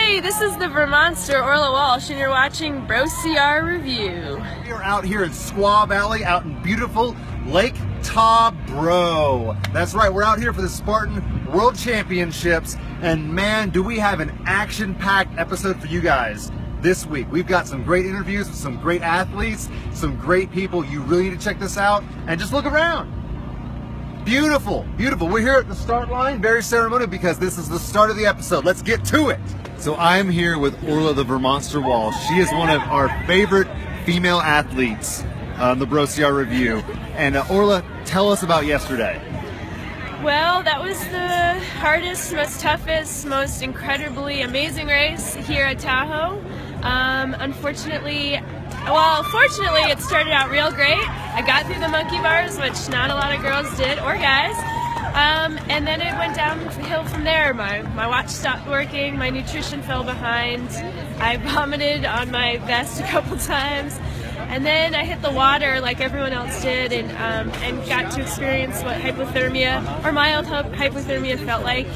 Hey, this is the Vermonster Orla Walls, and you're watching BROCR Review. We are out here in Squaw Valley, out in beautiful Lake Tahoe. That's right, we're out here for the Spartan World Championships, and man, do we have an action-packed episode for you guys this week. We've got some great interviews with some great athletes, some great people. You really need to check this out, and just look around. Beautiful, beautiful. We're here at the start line, very ceremonial, because this is the start of the episode. Let's get to it. So I'm here with Orla the Vermonster Walls. She is one of our favorite female athletes on the BROCR Review. And Orla, tell us about yesterday. Well, that was the hardest, most toughest, most incredibly amazing race here at Tahoe. Fortunately, it started out real great. I got through the monkey bars, which not a lot of girls did, or guys. And then it went downhill from there. My watch stopped working, my nutrition fell behind, I vomited on my vest a couple times, and then I hit the water like everyone else did, and got to experience what hypothermia, or mild hypothermia, felt like.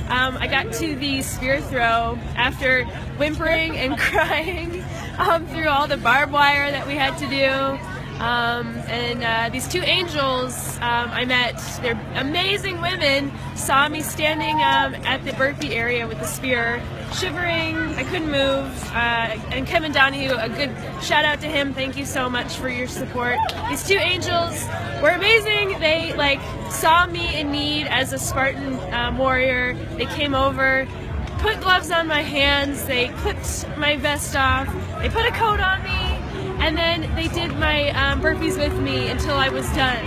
I got to the spear throw after whimpering and crying through all the barbed wire that we had to do. These two angels I met, they're amazing women, saw me standing at the burpee area with the spear, shivering, I couldn't move, and Kevin Donahue, a good shout out to him, thank you so much for your support. These two angels were amazing. They saw me in need as a Spartan warrior. They came over, put gloves on my hands, they clipped my vest off, they put a coat on me, and then they did my burpees with me until I was done.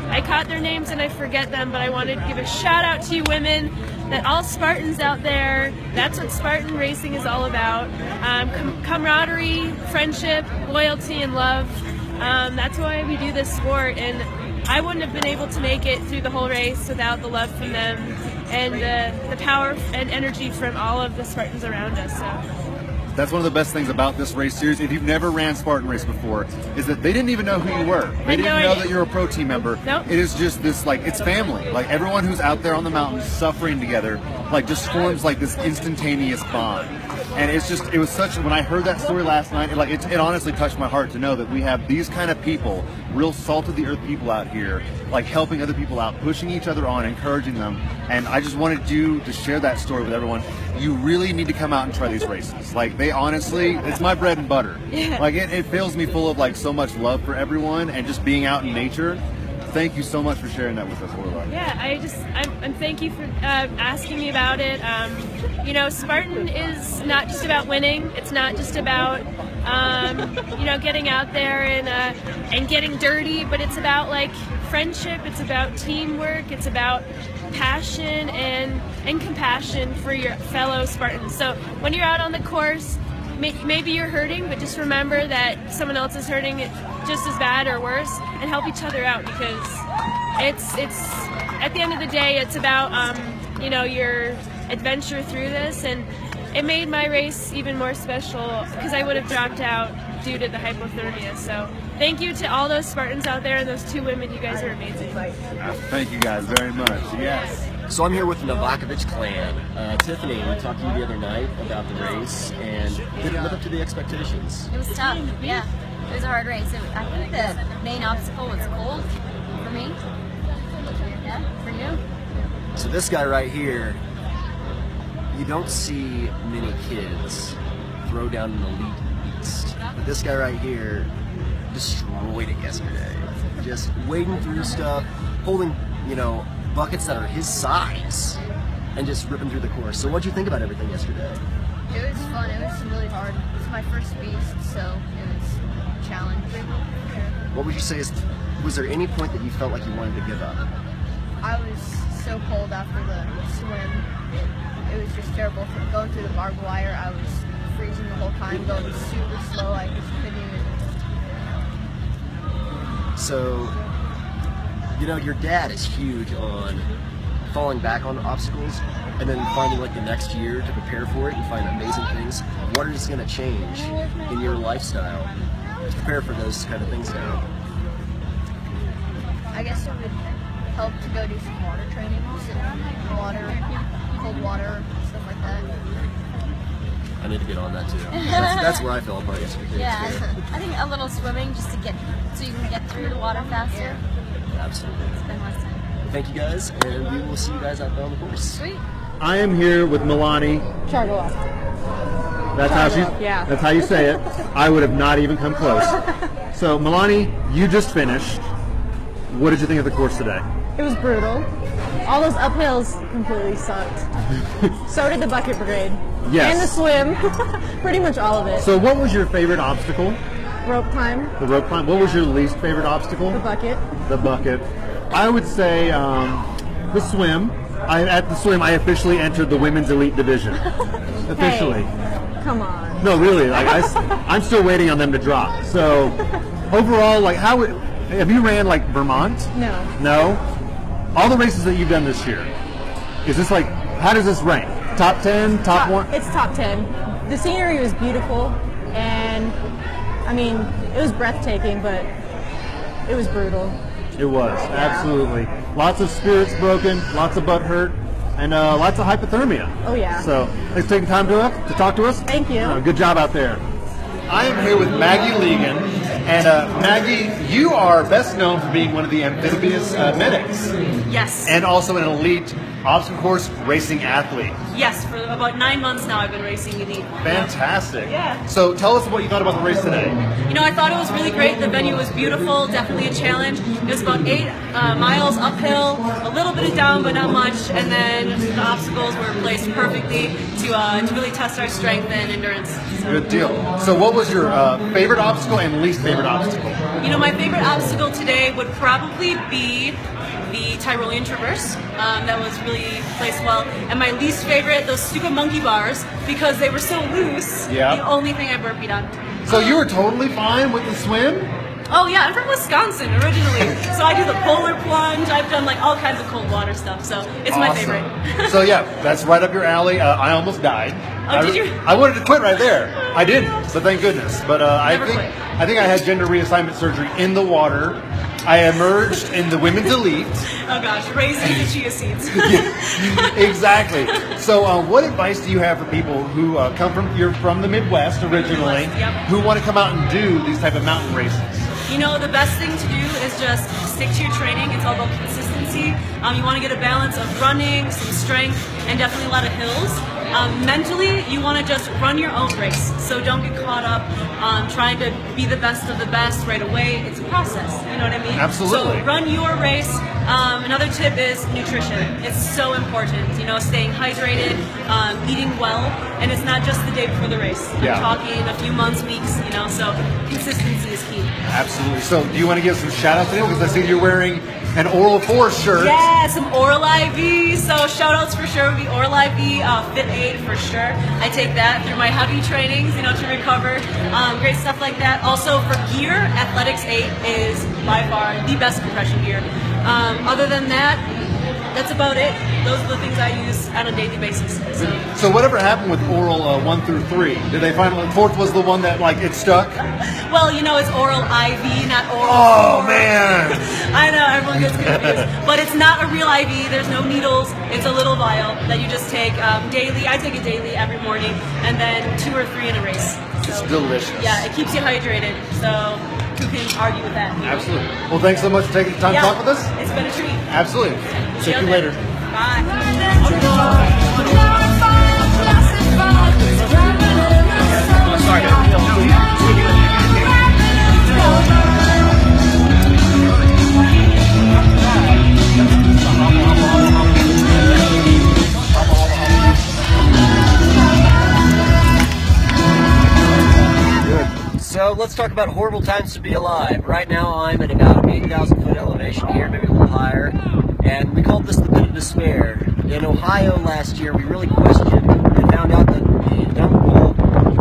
I caught their names and I forget them, but I wanted to give a shout out to you women, that all Spartans out there, that's what Spartan racing is all about. Camaraderie, friendship, loyalty, and love. That's why we do this sport, and I wouldn't have been able to make it through the whole race without the love from them and the power and energy from all of the Spartans around us. So. That's one of the best things about this race series. If you've never ran Spartan Race before, is that they didn't even know who you were. They didn't know that you're a pro team member. Nope. It is just this, it's family. Like, everyone who's out there on the mountain suffering together, just forms this instantaneous bond. And it was such, when I heard that story last night, it honestly touched my heart to know that we have these kind of people, real salt of the earth people out here, helping other people out, pushing each other on, encouraging them. And I just wanted you to share that story with everyone. You really need to come out and try these races. They honestly, it's my bread and butter. Yeah. It fills me full of so much love for everyone and just being out in nature. Thank you so much for sharing that with us, Orla. Yeah, I'm thank you for asking me about it. Spartan is not just about winning. It's not just about getting out there and getting dirty, but it's about friendship. It's about teamwork. It's about passion and compassion for your fellow Spartans. So when you're out on the course, maybe you're hurting, but just remember that someone else is hurting just as bad or worse, and help each other out, because it's at the end of the day, it's about your adventure through this, and it made my race even more special because I would have dropped out due to the hypothermia. So thank you to all those Spartans out there and those two women. You guys are amazing. Thank you guys very much. Yes. So I'm here with the Novakovic clan. Tiffany, we talked to you the other night about the race, and did it live up to the expectations? It was tough, yeah. It was a hard race. I think the main obstacle was cold for me. Yeah, for you? So this guy right here, you don't see many kids throw down an elite beast. But this guy right here destroyed it yesterday. Just wading through stuff, holding, buckets that are his size, and just ripping through the course. So what'd you think about everything yesterday? It was fun. It was really hard. It was my first beast, so it was challenging. What would you say was there any point that you felt like you wanted to give up? I was so cold after the swim. It was just terrible. Going through the barbed wire, I was freezing the whole time, going super slow. I just couldn't even. So, your dad is huge on falling back on obstacles and then finding the next year to prepare for it and find amazing things. What is going to change in your lifestyle to prepare for those kind of things now? I guess it would help to go do some water training, cold water, stuff like that. need to get on that too. That's where I fell apart yesterday. Yeah, I think a little swimming just to get so you can get through the water faster. Absolutely. It's been less time. Thank you guys, and we will see you guys out there on the course. Sweet. I am here with Milani. Chargois. That's how you say it. I would have not even come close. So Milani, you just finished. What did you think of the course today? It was brutal. All those uphills completely sucked. So did the bucket brigade. Yes. And the swim. Pretty much all of it. So what was your favorite obstacle? Rope climb. The rope climb. What was your least favorite obstacle? The bucket. The bucket. I would say the swim. At the swim, I officially entered the women's elite division. Officially. Hey, come on. No, really. Like I'm still waiting on them to drop. So overall, like have you ran like Vermont? No. No. All the races that you've done this year, is this like, how does this rank? Top 10, top 1? It's top 10. The scenery was beautiful, and I mean, it was breathtaking, but it was brutal. It was, absolutely. Lots of spirits broken, lots of butt hurt, and lots of hypothermia. Oh yeah. So, thanks for taking time to talk to us. Thank you. Good job out there. I am here with Maggie Legan, and Maggie, you are best known for being one of the amphibious medics. Yes. And also an elite obstacle course racing athlete. Yes, for about 9 months now I've been racing elite. Fantastic. Yeah. So tell us what you thought about the race today. You know, I thought it was really great. The venue was beautiful, definitely a challenge. It was about 8 miles uphill, a little bit of down, but not much. And then the obstacles were placed perfectly to really test our strength and endurance. Good deal. So what was your favorite obstacle and least favorite obstacle? You know, my favorite obstacle today would probably be the Tyrolean Traverse. That was really placed well. And my least favorite, those stupid monkey bars, because they were so loose. Yeah. The only thing I burpeed on. So you were totally fine with the swim? Oh yeah, I'm from Wisconsin originally, so I do the polar plunge. I've done like all kinds of cold water stuff, so it's my favorite. So yeah, that's right up your alley. I almost died. Oh, did you? I wanted to quit right there. I didn't, so thank goodness. But I Never quit. think I had gender reassignment surgery in the water. I emerged in the women's elite. Oh gosh, raising the chia seeds. Exactly. So, what advice do you have for people who you're from the Midwest originally, Yep. who want to come out and do these type of mountain races? You know, the best thing to do is just stick to your training. It's all about consistency. You want to get a balance of running, some strength, and definitely a lot of hills. Mentally, you want to just run your own race. So don't get caught up on trying to be the best of the best right away. It's a process. You know what I mean? Absolutely. So run your race. Another tip is nutrition. It's so important. You know, staying hydrated, eating well, and it's not just the day before the race. I'm talking a few months, weeks. You know, so consistency is key. Absolutely. So, do you want to give some shout outs to them? Because I see you're wearing an Orla Force shirt. Yeah, some Orla IV. So shout outs for sure would be Orla IV, Fit Aid for sure. I take that through my heavy trainings, you know, to recover. Great stuff like that. Also for gear, Athletics 8 is by far the best compression gear. Other than that, that's about it. Those are the things I use on a daily basis. So whatever happened with oral 1 through 3? Did they find fourth was the one that like it stuck? Well, you know, it's oral IV, not oral. Oh man! I know everyone gets confused, but it's not a real IV. There's no needles. It's a little vial that you just take daily. I take it daily every morning, and then 2 or 3 in a race. So, it's delicious. Yeah, it keeps you hydrated. So who can argue with that? Absolutely. Well, thanks so much for taking the time to talk with us. It's been a treat. Absolutely. See you later. Bye. So let's talk about horrible times to be alive. Right now I'm at about 8,000 foot elevation here, maybe a little higher, and we called this the pit of despair. In Ohio last year we really questioned and found out that the dump wall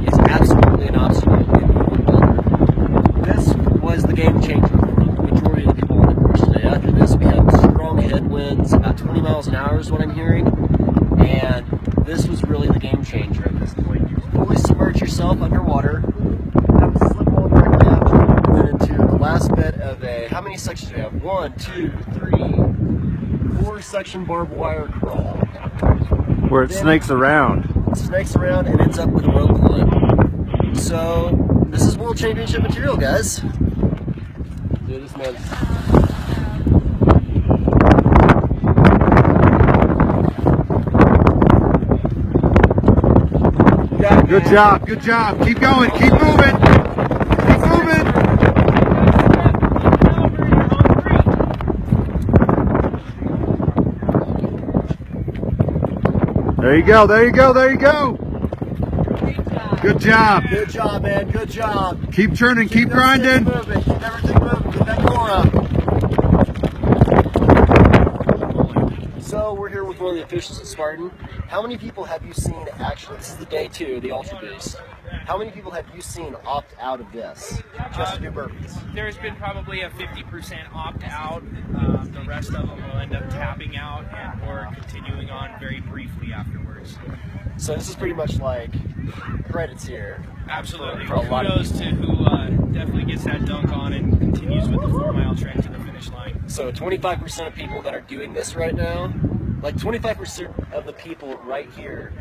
is absolutely an obstacle in moving water. This was the game changer for the majority of the people on the course today. After this we had strong headwinds, about 20 miles an hour is what I'm hearing, and this was really the game changer at this point. You fully submerge yourself underwater, slip hold right down, and then into the last bit of how many sections do we have? 1, 2, 3, 4 section barbed wire crawl. Where it snakes around. snakes around and ends up with a rope pulley. So this is World Championship material, guys. Do this, man. Good job, good job. Keep going, keep moving. Keep moving. There you go, there you go, there you go. Good job. Good job, man. Good job. Keep churning, keep grinding. Keep everything moving. Get that core up. So we're here with one of the officials at Spartan. How many people have you seen actually? This is the day 2, the Ultra Boost. How many people have you seen opt out of this just to do burpees? There's been probably a 50% opt out. The rest of them will end up tapping out and or continuing on very briefly afterwards. So this is pretty much like credits here. Absolutely. For a lot of Kudos to who definitely gets that dunk on and continues with the 4-mile trek to the finish line. So 25% of people that are doing this right now, like 25% of the people right here,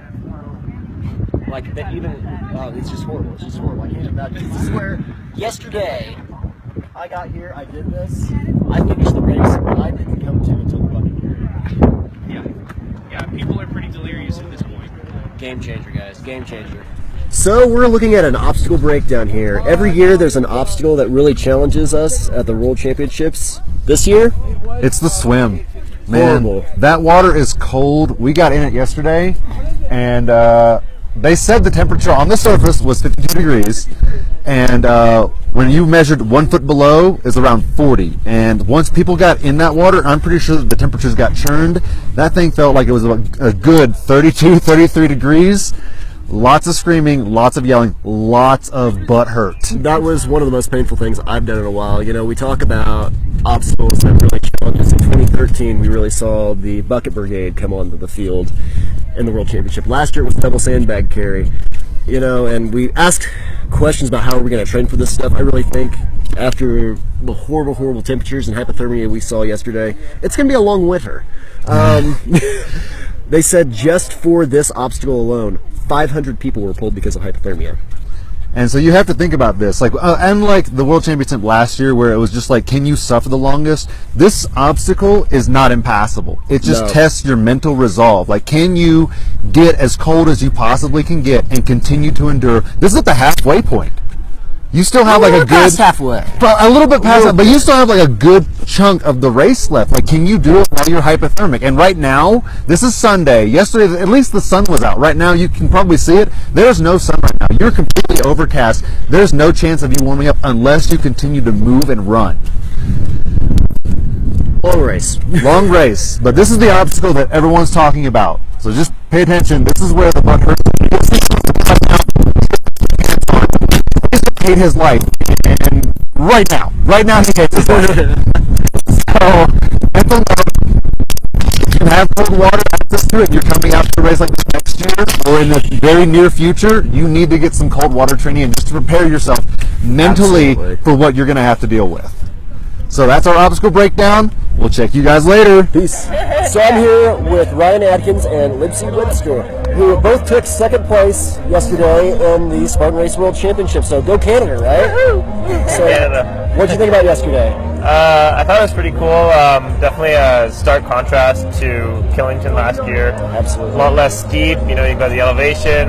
like that even, oh, it's just horrible. It's just horrible. I can't imagine. This is where yesterday I got here, I did this, I finished the race, but I didn't come to until the bucket period. Yeah, people are pretty delirious at this point. Game changer, guys. Game changer. So we're looking at an obstacle breakdown here. Every year there's an obstacle that really challenges us at the World Championships. This year, it's the swim. Man, horrible. That water is cold. We got in it yesterday, and they said the temperature on the surface was 52 degrees, and when you measured 1 foot below is around 40. And once people got in that water, I'm pretty sure that the temperatures got churned. That thing felt like it was a good 32, 33 degrees. Lots of screaming, lots of yelling, lots of butt hurt. That was one of the most painful things I've done in a while. You know, we talk about obstacles that really challenge us. In 2013, we really saw the Bucket Brigade come onto the field in the World Championship. Last year, it was double sandbag carry. You know, and we asked questions about how are we going to train for this stuff. I really think after the horrible, horrible temperatures and hypothermia we saw yesterday, it's going to be a long winter. They said just for this obstacle alone, 500 people were pulled because of hypothermia. And so you have to think about this, like unlike the World Championship last year where it was just like, can you suffer the longest? This obstacle is not impassable. It just tests your mental resolve. Like, can you get as cold as you possibly can get and continue to endure? This is at the halfway point. You still have like a good past halfway, but a little bit past that, but you still have like a good chunk of the race left. Like, can you do it while you're hypothermic? And right now, this is Sunday. Yesterday, at least the sun was out. Right now, you can probably see it. There's no sun right now. You're completely overcast. There's no chance of you warming up unless you continue to move and run. Long race. Long race. But this is the obstacle that everyone's talking about. So just pay attention. This is where the butt hurts. He hates his life, and right now he hates his life. So, mental note, if you have cold water access to it, you're coming out to a race like this next year, or in the very near future, you need to get some cold water training in just to prepare yourself mentally for what you're going to have to deal with. So that's our obstacle breakdown. We'll check you guys later. Peace. So I'm here with Ryan Atkins and Libsy Webster, who both took second place yesterday in the Spartan Race World Championship. So go Canada, right? So Canada. What did you think about yesterday? I thought it was pretty cool. Definitely a stark contrast to Killington last year. Absolutely. A lot less steep. You know, you've got the elevation,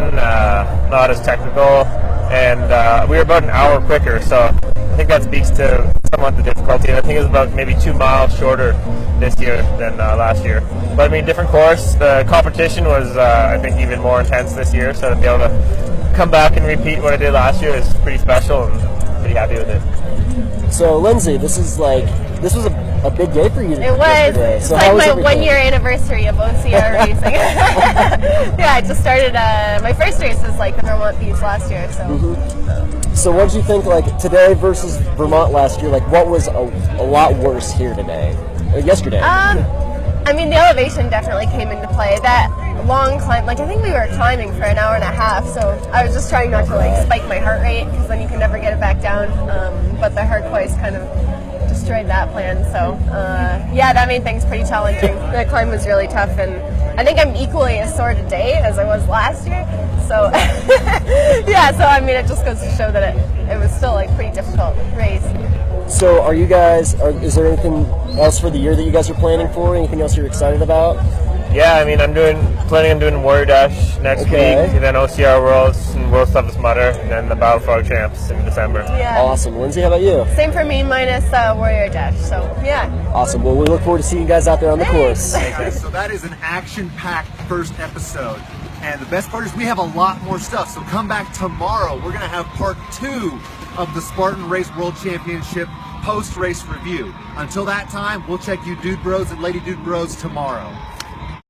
not as technical, and we were about an hour quicker. So I think that speaks to somewhat the difficulty. And I think it was about maybe 2 miles shorter this year than last year. But I mean, different course. The competition was, I think, even more intense this year. So to be able to come back and repeat what I did last year is pretty special, and pretty happy with it. So Lindsay, this was a big day for you. It was. Yesterday. It's so like my 1-year anniversary of OCR racing. Yeah, I just started. My first race was like the Vermont Beach last year. So. So what did you think, like today versus Vermont last year? Like, what was a lot worse here today, or yesterday? I mean, the elevation definitely came into play. That long climb, like I think we were climbing for an hour and a half, so I was just trying not to like spike my heart rate because then you can never get it back down. But the hard quays kind of destroyed that plan. So yeah, that made things pretty challenging. The climb was really tough, and I think I'm equally as sore today as I was last year. So yeah, so I mean, it just goes to show that it was still like pretty difficult race. So are you guys, is there anything else for the year that you guys are planning for? Anything else you're excited about? Yeah, I mean, I'm planning on doing Warrior Dash next week, and then OCR Worlds and World's Toughest Mudder, and then the BROCR Champs in December. Yeah. Awesome. Lindsay, how about you? Same for me, minus Warrior Dash. So yeah. Awesome. Well, we look forward to seeing you guys out there on the course. So that is an action-packed first episode. And the best part is we have a lot more stuff. So come back tomorrow. We're going to have part 2 of the Spartan Race World Championship post-race review. Until that time, we'll check you dude bros and lady dude bros tomorrow.